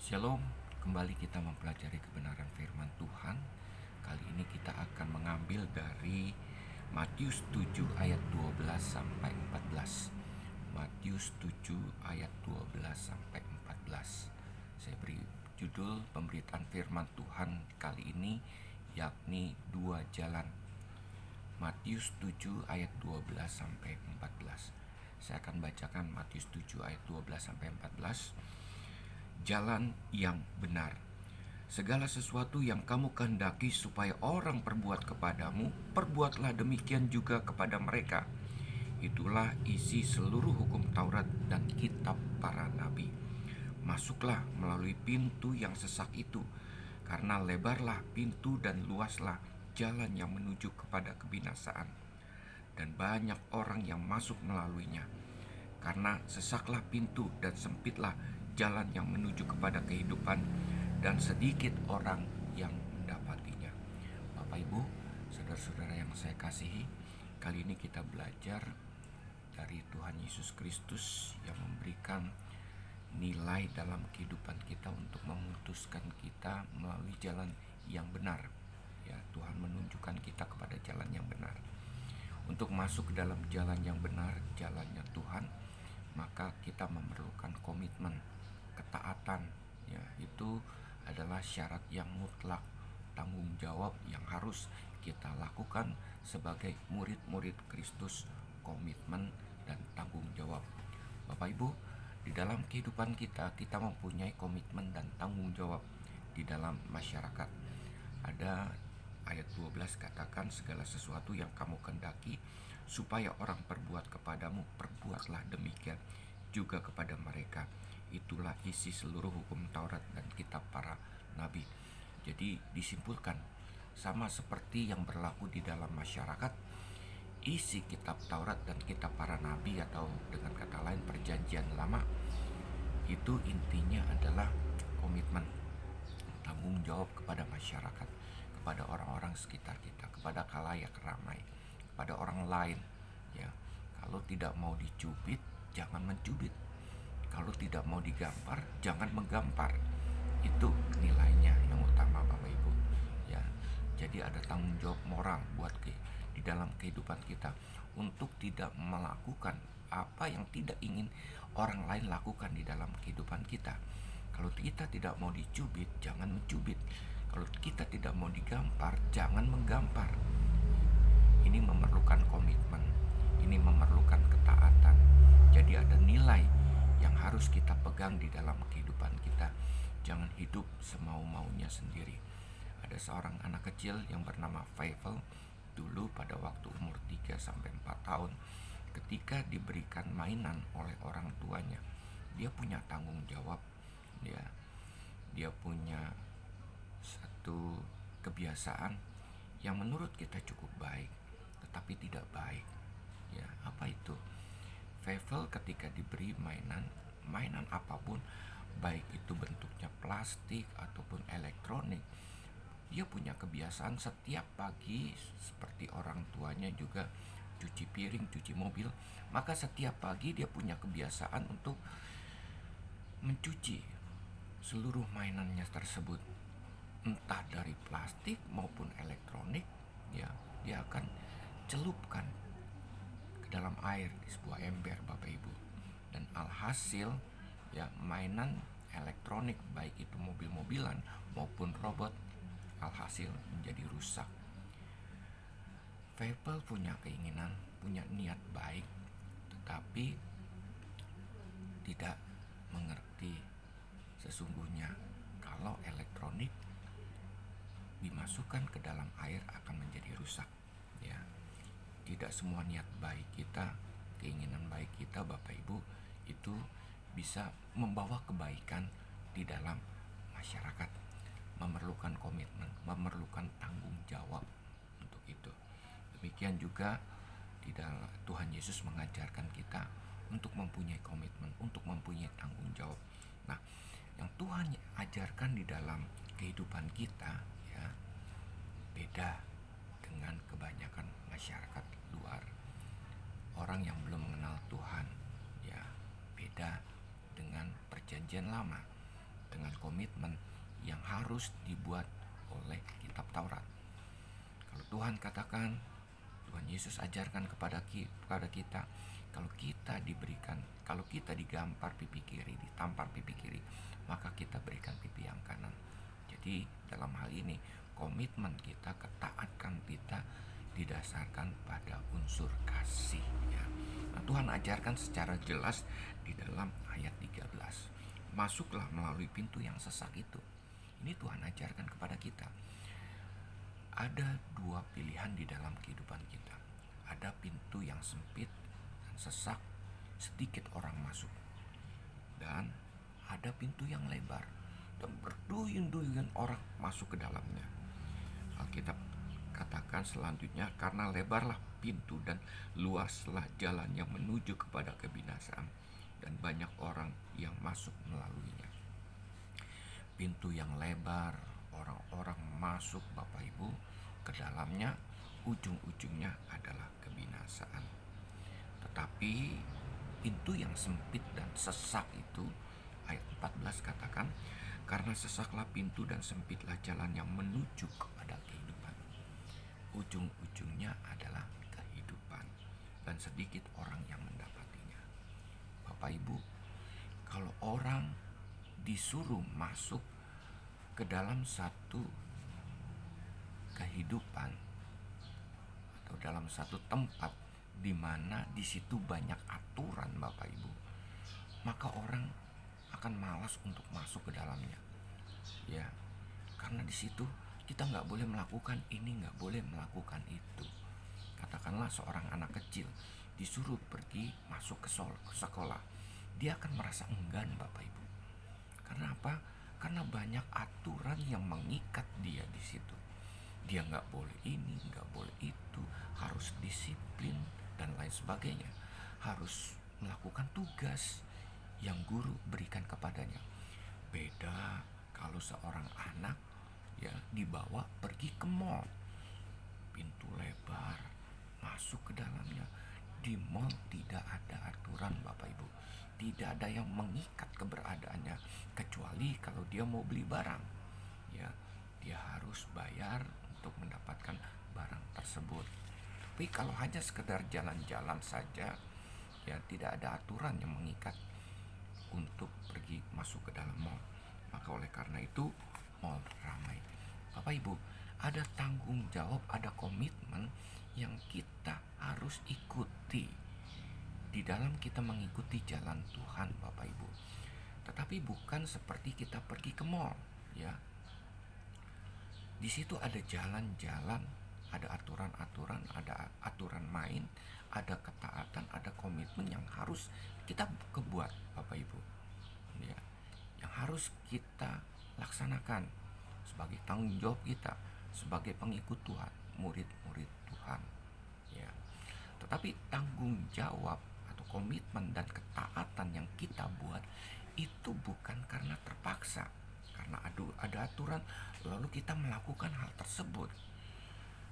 Shalom, kembali kita mempelajari kebenaran firman Tuhan. Kali ini kita akan mengambil dari Matius 7 ayat 12 sampai 14. Matius 7 ayat 12 sampai 14. Saya beri judul pemberitaan firman Tuhan kali ini, yakni dua jalan. Matius 7 ayat 12 sampai 14. Saya akan bacakan Matius 7 ayat 12 sampai 14. Jalan yang benar. Segala sesuatu yang kamu kehendaki supaya orang perbuat kepadamu, perbuatlah demikian juga kepada mereka. Itulah isi seluruh hukum Taurat dan kitab para nabi. Masuklah melalui pintu yang sesak itu, karena lebarlah pintu dan luaslah jalan yang menuju kepada kebinasaan, dan banyak orang yang masuk melaluinya. Karena sesaklah pintu dan sempitlah jalan yang menuju kepada kehidupan, dan sedikit orang yang mendapatinya. Bapak, Ibu, saudara-saudara yang saya kasihi, kali ini kita belajar dari Tuhan Yesus Kristus yang memberikan nilai dalam kehidupan kita untuk memutuskan kita melalui jalan yang benar. Ya, Tuhan menunjukkan kita kepada jalan yang benar. Untuk masuk ke dalam jalan yang benar, jalannya Tuhan, maka kita memerlukan komitmen, ketaatan. Ya, itu adalah syarat yang mutlak, tanggung jawab yang harus kita lakukan sebagai murid-murid Kristus, komitmen dan tanggung jawab. Bapak Ibu, di dalam kehidupan kita mempunyai komitmen dan tanggung jawab di dalam masyarakat. Ada ayat 12 katakan, segala sesuatu yang kamu kehendaki supaya orang perbuat kepadamu, perbuatlah demikian juga kepada mereka. Itulah isi seluruh hukum Taurat dan kitab para nabi. Jadi disimpulkan, sama seperti yang berlaku di dalam masyarakat, isi kitab Taurat dan kitab para nabi, atau dengan kata lain perjanjian lama, itu intinya adalah komitmen, tanggung jawab kepada masyarakat, kepada orang-orang sekitar kita, kepada khalayak ramai, kepada orang lain. Ya, kalau tidak mau dicubit, jangan mencubit. Kalau tidak mau digampar, jangan menggampar. Itu nilainya yang utama, Bapak Ibu. Ya, jadi ada tanggung jawab moral buat di dalam kehidupan kita untuk tidak melakukan apa yang tidak ingin orang lain lakukan di dalam kehidupan kita. Kalau kita tidak mau dicubit, jangan mencubit. Kalau kita tidak mau digampar, jangan menggampar. Ini memerlukan komitmen, ini memerlukan ketaatan. Jadi ada nilai yang harus kita pegang di dalam kehidupan kita. Jangan hidup semau-maunya sendiri. Ada seorang anak kecil yang bernama Feivel. Dulu pada waktu umur 3-4 tahun, ketika diberikan mainan oleh orang tuanya, dia punya tanggung jawab. Dia punya satu kebiasaan yang menurut kita cukup baik, tetapi tidak baik. Ya, apa itu? Feivel ketika diberi mainan apapun, baik itu bentuknya plastik ataupun elektronik, dia punya kebiasaan setiap pagi, seperti orang tuanya juga cuci piring, cuci mobil, maka setiap pagi dia punya kebiasaan untuk mencuci seluruh mainannya tersebut, entah dari plastik maupun elektronik. Ya, dia akan celupkan ke dalam air di sebuah ember, Bapak Ibu. Dan alhasil, ya, mainan elektronik baik itu mobil-mobilan maupun robot, alhasil menjadi rusak. Feivel punya keinginan, punya niat baik, tetapi tidak mengerti sesungguhnya kalau elektronik dimasukkan ke dalam air akan menjadi rusak. Ya, tidak semua niat baik kita, keinginan baik kita, Bapak Ibu, itu bisa membawa kebaikan di dalam masyarakat. Memerlukan komitmen, memerlukan tanggung jawab untuk itu. Demikian juga di dalam Tuhan Yesus mengajarkan kita untuk mempunyai komitmen, untuk mempunyai tanggung jawab. Nah, yang Tuhan ajarkan di dalam kehidupan kita, ya, beda dengan kebanyakan masyarakat luar. Orang yang belum mengenal Tuhan, ya, beda dengan perjanjian lama. dengan komitmen yang harus dibuat oleh kitab Taurat. Kalau Tuhan katakan, Tuhan Yesus ajarkan kepada kita, kalau kita digampar pipi kiri, ditampar pipi kiri, maka kita berikan pipi yang kanan. Jadi dalam hal ini komitmen kita, ketaatan kita didasarkan pada unsur kasih, ya. Nah, Tuhan ajarkan secara jelas di dalam ayat 13. Masuklah melalui pintu yang sesak itu. Ini Tuhan ajarkan kepada kita. Ada dua pilihan di dalam kehidupan kita. Ada pintu yang sempit dan sesak, sedikit orang masuk. Dan ada pintu yang lebar dan berduyun-duyun orang masuk ke dalamnya. Alkitab katakan selanjutnya, karena lebarlah pintu dan luaslah jalan yang menuju kepada kebinasaan, dan banyak orang yang masuk melaluinya. Pintu yang lebar, orang-orang masuk Bapak Ibu ke dalamnya, ujung-ujungnya adalah kebinasaan. Tetapi pintu yang sempit dan sesak itu, ayat 14 katakan, karena sesaklah pintu dan sempitlah jalan yang menuju kepada kehidupan. Ujung-ujungnya adalah kehidupan, dan sedikit orang yang mendapatinya. Bapak Ibu, kalau orang disuruh masuk ke dalam satu kehidupan atau dalam satu tempat di mana di situ banyak aturan, Bapak Ibu, maka orang akan malas untuk masuk ke dalamnya, ya, karena di situ kita nggak boleh melakukan ini, nggak boleh melakukan itu. Katakanlah seorang anak kecil disuruh pergi masuk ke sekolah, dia akan merasa enggan, Bapak Ibu. Karena apa? Karena banyak aturan yang mengikat dia di situ. Dia nggak boleh ini, nggak boleh itu, harus disiplin dan lain sebagainya, harus melakukan tugas yang guru berikan kepadanya. Beda kalau seorang anak, ya, dibawa pergi ke mall, pintu lebar, masuk ke dalamnya. Di mall tidak ada aturan, Bapak Ibu, tidak ada yang mengikat keberadaannya, kecuali kalau dia mau beli barang, ya, dia harus bayar untuk mendapatkan barang tersebut. Tapi kalau hanya sekedar jalan-jalan saja, ya, tidak ada aturan yang mengikat untuk pergi masuk ke dalam mall. Maka oleh karena itu mall ramai. Bapak Ibu, ada tanggung jawab, ada komitmen yang kita harus ikuti di dalam kita mengikuti jalan Tuhan, Bapak Ibu. Tetapi bukan seperti kita pergi ke mall, ya. Di situ ada jalan-jalan, ada aturan-aturan, ada aturan main, ada ketaatan, ada komitmen yang harus kita kebuat, Bapak Ibu, ya, yang harus kita laksanakan sebagai tanggung jawab kita sebagai pengikut Tuhan, murid-murid Tuhan, ya. Tetapi tanggung jawab atau komitmen dan ketaatan yang kita buat itu bukan karena terpaksa, karena ada aturan lalu kita melakukan hal tersebut.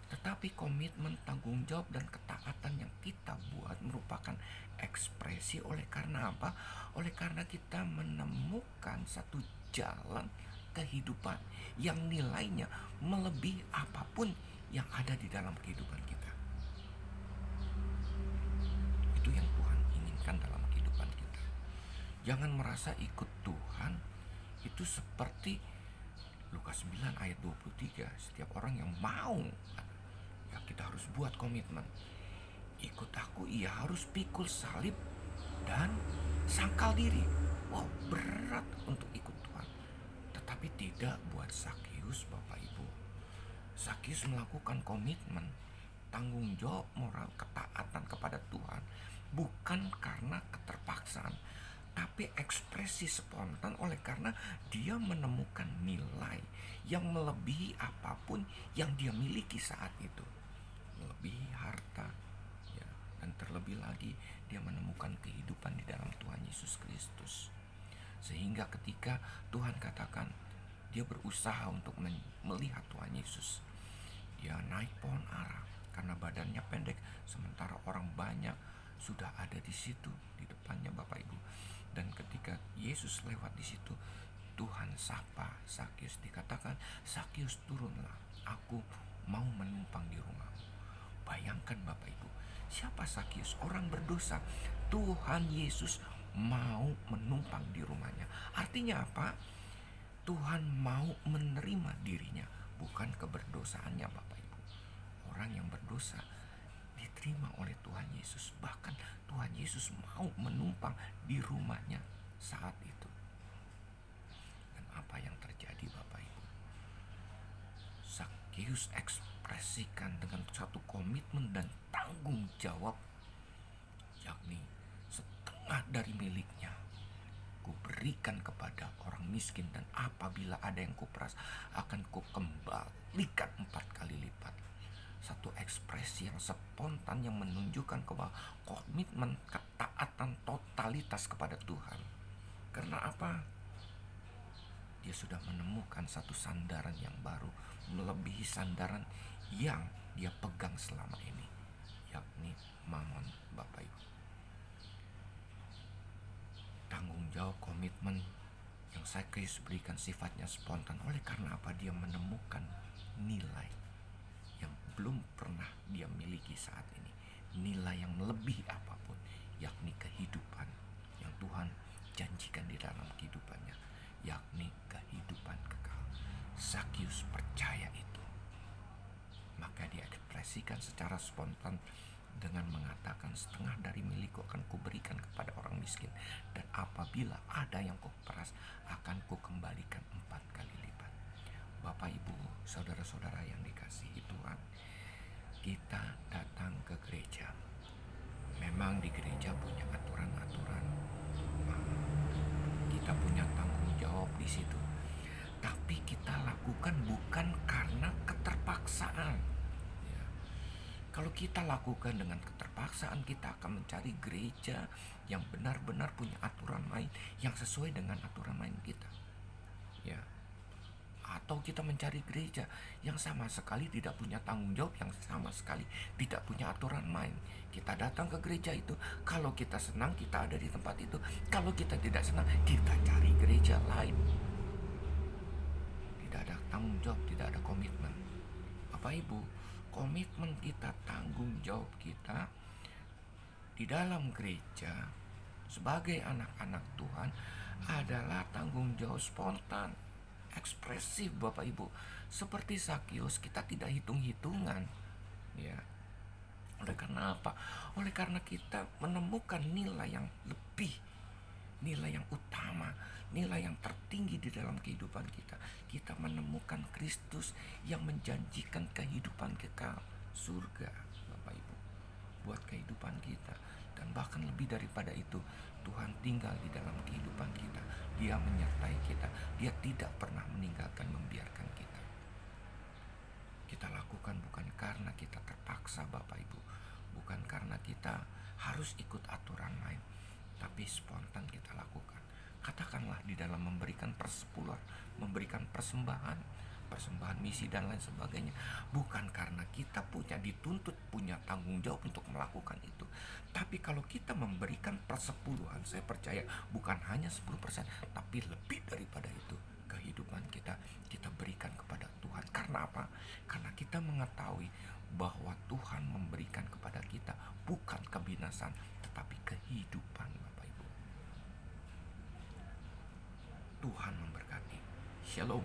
Tetapi komitmen, tanggung jawab, dan ketaatan yang kita buat merupakan ekspresi oleh karena apa? Oleh karena kita menemukan satu jalan kehidupan yang nilainya melebihi apapun yang ada di dalam kehidupan kita. Itu yang Tuhan inginkan dalam kehidupan kita. Jangan merasa ikut Tuhan itu seperti Lukas 9 ayat 23. Setiap orang yang mau, ya, kita harus buat komitmen. Ikut aku, ia harus pikul salib dan sangkal diri. Wow, berat untuk ikut Tuhan. Tetapi tidak buat Sakius, Bapak Ibu. Sakius melakukan komitmen, tanggung jawab moral, ketaatan kepada Tuhan bukan karena keterpaksaan, tapi ekspresi spontan oleh karena dia menemukan nilai yang melebihi apapun yang dia miliki saat itu, melebihi harta, ya, dan terlebih lagi dia menemukan kehidupan di dalam Tuhan Yesus Kristus. Sehingga ketika Tuhan katakan dia berusaha untuk melihat Tuhan Yesus, dia naik pohon ara karena badannya pendek, sementara orang banyak sudah ada di situ di depannya, Bapak Ibu. Dan ketika Yesus lewat di situ, Tuhan mensapa Sakyus. Dikatakan, Sakyus turunlah, aku mau menumpang di rumahmu. Bayangkan Bapak Ibu, siapa Sakyus? Orang berdosa. Tuhan Yesus mau menumpang di rumahnya. Artinya apa? Tuhan mau menerima dirinya, bukan keberdosaannya Bapak Ibu. Orang yang berdosa diterima oleh Tuhan Yesus. Bahkan Tuhan Yesus mau menumpang di rumahnya saat itu. Dan apa yang terjadi Bapak Ibu? Sakyus ekspresikan dengan satu komitmen dan tanggung jawab, yakni setengah dari miliknya kuberikan kepada orang miskin, dan apabila ada yang kuperas akan kukembalikan 4 kali lipat. Satu ekspresi yang spontan yang menunjukkan bahwa komitmen, ketaatan, totalitas kepada Tuhan. Karena apa? Dia sudah menemukan satu sandaran yang baru, melebihi sandaran yang dia pegang selama ini, yakni Mammon Bapak Ibu. Tanggung jawab, komitmen yang Sakyus berikan sifatnya spontan. Oleh karena apa? Dia menemukan nilai yang belum pernah dia miliki saat ini. Nilai yang melebihi apapun, yakni kehidupan yang Tuhan janjikan di dalam kehidupannya, yakni kehidupan kekal. Sakyus percaya itu. Maka dia ekspresikan secara spontan dengan mengatakan, setengah dari milikku akan kuberikan kepada orang miskin, dan apabila ada yang kuperas akan kukembalikan 4 kali lipat. Bapak Ibu, saudara-saudara yang dikasihi Tuhan, kita datang ke gereja. Memang di gereja punya aturan-aturan, kita punya tanggung jawab di situ. Tapi kita lakukan bukan karena keterpaksaan. Kalau kita lakukan dengan keterpaksaan, kita akan mencari gereja yang benar-benar punya aturan main yang sesuai dengan aturan main kita. Ya. Atau kita mencari gereja yang sama sekali tidak punya tanggung jawab, yang sama sekali tidak punya aturan main. Kita datang ke gereja itu, kalau kita senang kita ada di tempat itu, kalau kita tidak senang kita cari gereja lain. Tidak ada tanggung jawab, tidak ada komitmen. Bapak Ibu, komitmen kita, tanggung jawab kita di dalam gereja sebagai anak-anak Tuhan adalah tanggung jawab spontan, ekspresif Bapak Ibu. Seperti Sakyus, kita tidak hitung-hitungan. Ya. Oleh karena apa? Oleh karena kita menemukan nilai yang lebih, nilai yang utama, nilai yang tertinggi di dalam kehidupan kita. Kita menemukan Kristus yang menjanjikan kehidupan kekal, surga Bapak Ibu, buat kehidupan kita. Dan bahkan lebih daripada itu, Tuhan tinggal di dalam kehidupan kita. Dia menyertai kita. Dia tidak pernah meninggalkan, membiarkan kita. Kita lakukan bukan karena kita terpaksa Bapak Ibu, bukan karena kita harus ikut aturan lain, tapi spontan kita lakukan. Katakanlah di dalam memberikan persepuluhan, memberikan persembahan misi dan lain sebagainya, bukan karena kita dituntut punya tanggung jawab untuk melakukan itu. Tapi kalau kita memberikan persepuluhan, saya percaya bukan hanya 10%, tapi lebih daripada itu. Kehidupan kita berikan kepada Tuhan. Karena apa? Karena kita mengetahui bahwa Tuhan memberikan kepada kita bukan kebinasan, tetapi kehidupan Bapak Ibu. Tuhan memberkati. Shalom.